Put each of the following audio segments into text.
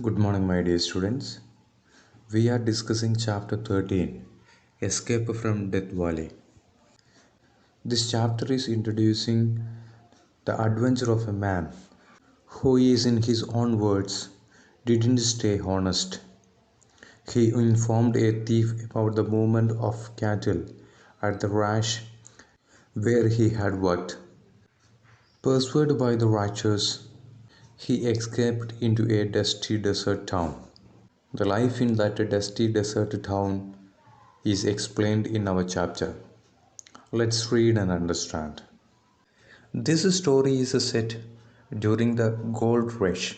Good morning, my dear students. We are discussing Chapter 13, Escape from Death Valley. This chapter is introducing the adventure of a man who is, in his own words, didn't stay honest. He informed a thief about the movement of cattle at the ranch where he had worked. Pursued by the righteous, he escaped into a dusty desert town. The life in that dusty desert town is explained in our chapter. Let's read and understand. This story is set during the gold rush,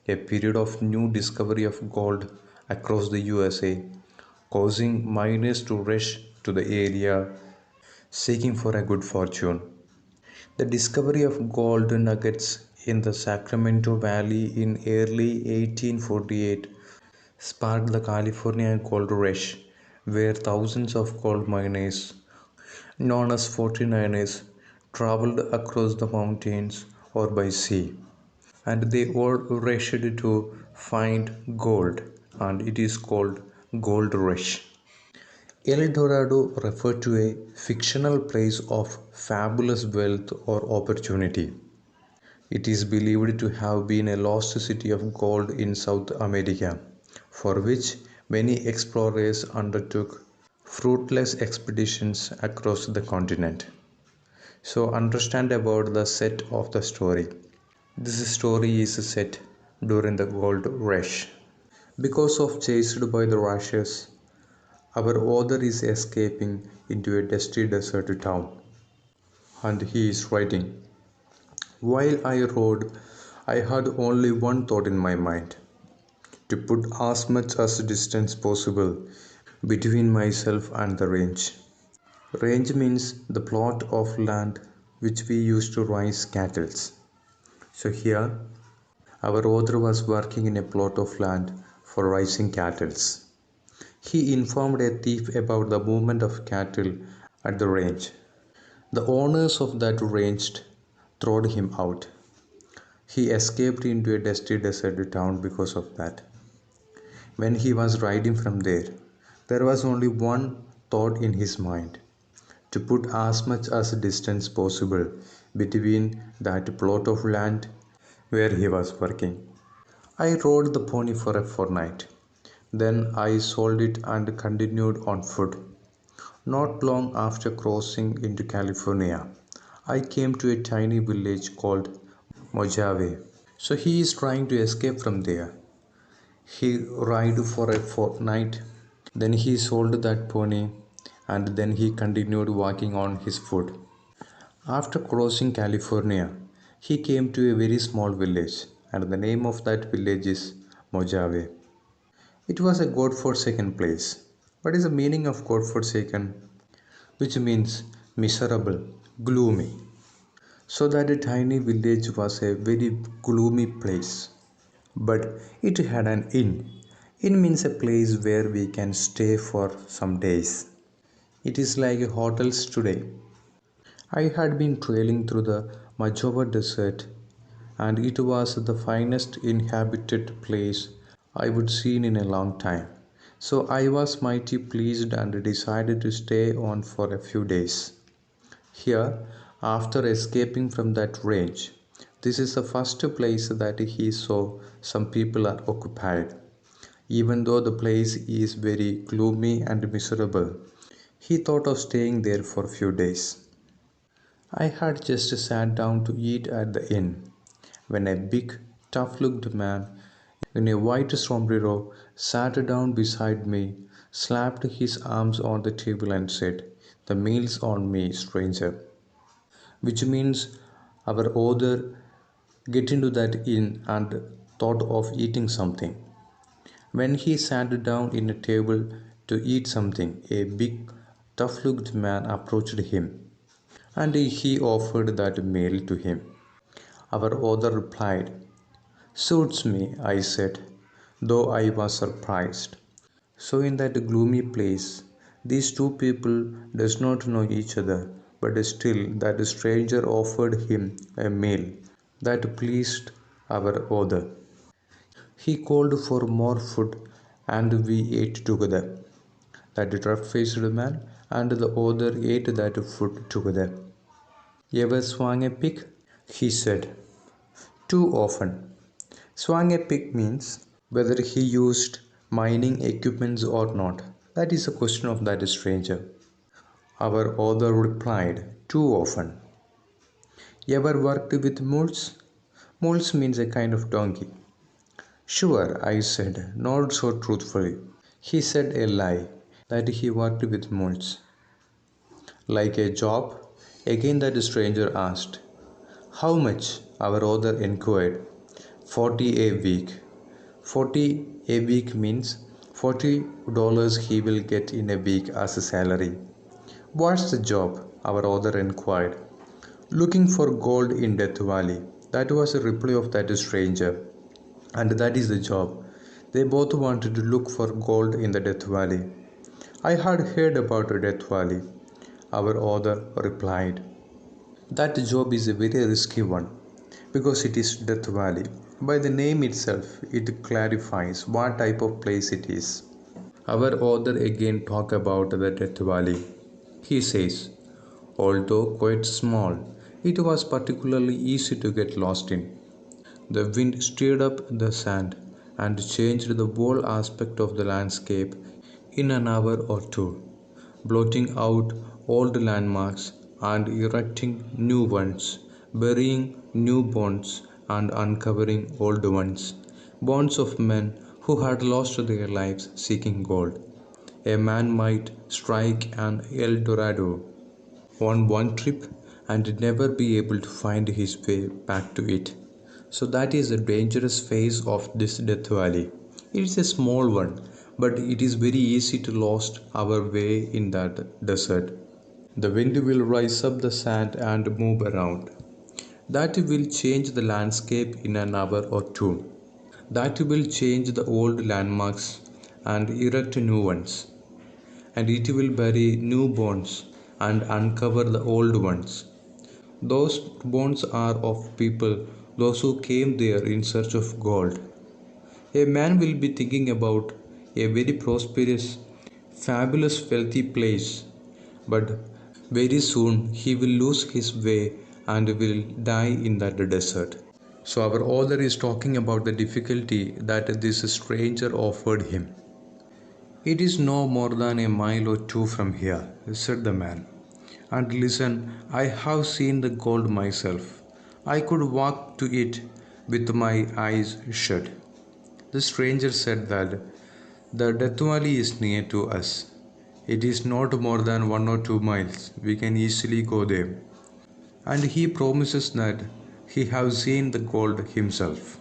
a period of new discovery of gold across the USA, causing miners to rush to the area seeking for a good fortune. The discovery of gold nuggets in the Sacramento Valley in early 1848 sparked the California gold rush, where thousands of gold miners, known as 49ers, traveled across the mountains or by sea, and they all rushed to find gold, and it is called Gold Rush. El Dorado referred to a fictional place of fabulous wealth or opportunity. It is believed to have been a lost city of gold in South America, for which many explorers undertook fruitless expeditions across the continent. So, understand about the set of the story. This story is set during the gold rush. Because of chased by the rushes, our author is escaping into a dusty desert town, and he is writing. While I rode, I had only one thought in my mind: to put as much as distance possible between myself and the range. Range means the plot of land which we used to raise cattle. So here, our author was working in a plot of land for raising cattle. He informed a thief about the movement of cattle at the range. The owners of that range threw him out. He escaped into a dusty desert town because of that. When he was riding from there was only one thought in his mind: to put as much as distance possible between that plot of land where he was working. I rode the pony for a fortnight. Then I sold it and continued on foot. Not long after crossing into California, I came to a tiny village called Mojave. So he is trying to escape from there. He rode for a fortnight. Then he sold that pony and then he continued walking on his foot. After crossing California, he came to a very small village, and the name of that village is Mojave. It was a God-forsaken place. What is the meaning of God-forsaken? Which means miserable, gloomy. So that tiny village was a very gloomy place. But it had an inn. Inn means a place where we can stay for some days. It is like hotels today. I had been trailing through the Mojave Desert, and it was the finest inhabited place I would seen in a long time. So I was mighty pleased and decided to stay on for a few days. Here, after escaping from that range, this is the first place that he saw some people are occupied. Even though the place is very gloomy and miserable, he thought of staying there for a few days. I had just sat down to eat at the inn when a big, tough looked man in a white sombrero sat down beside me, slapped his arms on the table, and said, "The meal's on me, stranger." Which means our author get into that inn and thought of eating something. When he sat down in a table to eat something, a big, tough looked man approached him and he offered that meal to him. Our author replied, "Suits me," I said, though I was surprised. So in that gloomy place, these two people does not know each other, but still that stranger offered him a meal that pleased our author. He called for more food and we ate together. That rough-faced man and the other ate that food together. Ever swung a pig? He said. Too often. Swung a pig means whether he used mining equipments or not. That is a question of that stranger. Our author replied, too often. Ever worked with mules? Mules means a kind of donkey. Sure, I said, not so truthfully. He said a lie, that he worked with mules. Like a job? Again that stranger asked. How much? Our author inquired. 40 a week. 40 a week means $40 he will get in a week as a salary. What's the job? Our author inquired. Looking for gold in Death Valley. That was the reply of that stranger. And that is the job. They both wanted to look for gold in the Death Valley. I had heard about the Death Valley. Our author replied. That job is a very risky one because it is Death Valley. By the name itself, it clarifies what type of place it is. Our author again talks about the Death Valley. He says, although quite small, it was particularly easy to get lost in. The wind stirred up the sand and changed the whole aspect of the landscape in an hour or two, blotting out old landmarks and erecting new ones, burying new bones and uncovering old ones, bones of men who had lost their lives seeking gold. A man might strike an El Dorado on one trip and never be able to find his way back to it. So that is the dangerous phase of this Death Valley. It is a small one, but it is very easy to lose our way in that desert. The wind will rise up the sand and move around. That will change the landscape in an hour or two. That will change the old landmarks and erect new ones. And it will bury new bones and uncover the old ones. Those bones are of people, those who came there in search of gold. A man will be thinking about a very prosperous, fabulous, wealthy place, but very soon he will lose his way and will die in that desert. So, our author is talking about the difficulty that this stranger offered him. It is no more than a mile or two from here, said the man. And listen, I have seen the gold myself. I could walk to it with my eyes shut. The stranger said that the Death Valley is near to us. It is not more than 1 or 2 miles. We can easily go there. And he promises that he has seen the gold himself.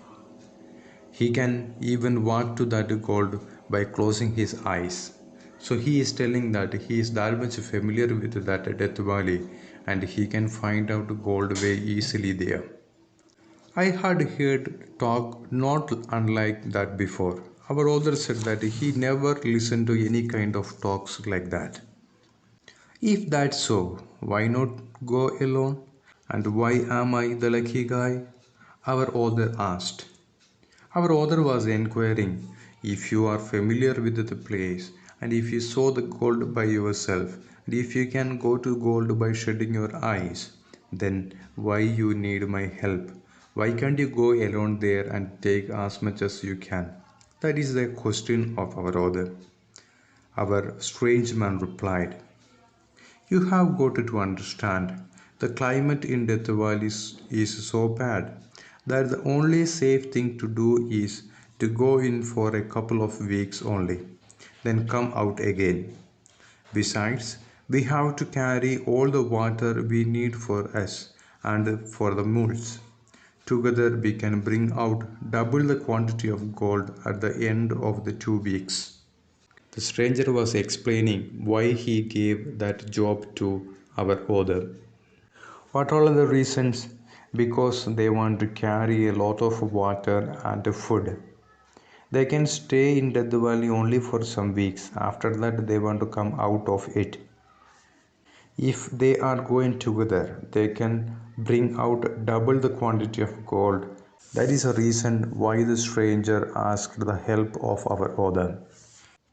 He can even walk to that gold by closing his eyes. So he is telling that he is that much familiar with that Death Valley and he can find out gold very easily there. I had heard talk not unlike that before. Our author said that he never listened to any kind of talks like that. If that's so, why not go alone? And why am I the lucky guy? Our author asked. Our author was inquiring if you are familiar with the place and if you saw the gold by yourself and if you can go to gold by shutting your eyes, then why you need my help? Why can't you go alone there and take as much as you can? That is the question of our author. Our strange man replied, you have got to understand, the climate in Death Valley is so bad that the only safe thing to do is to go in for a couple of weeks only, then come out again. Besides, we have to carry all the water we need for us and for the mules. Together we can bring out double the quantity of gold at the end of the 2 weeks. The stranger was explaining why he gave that job to our author. What are the reasons? Because they want to carry a lot of water and food. They can stay in Death Valley only for some weeks. After that, they want to come out of it. If they are going together, they can bring out double the quantity of gold That is a reason why the stranger asked the help of our author.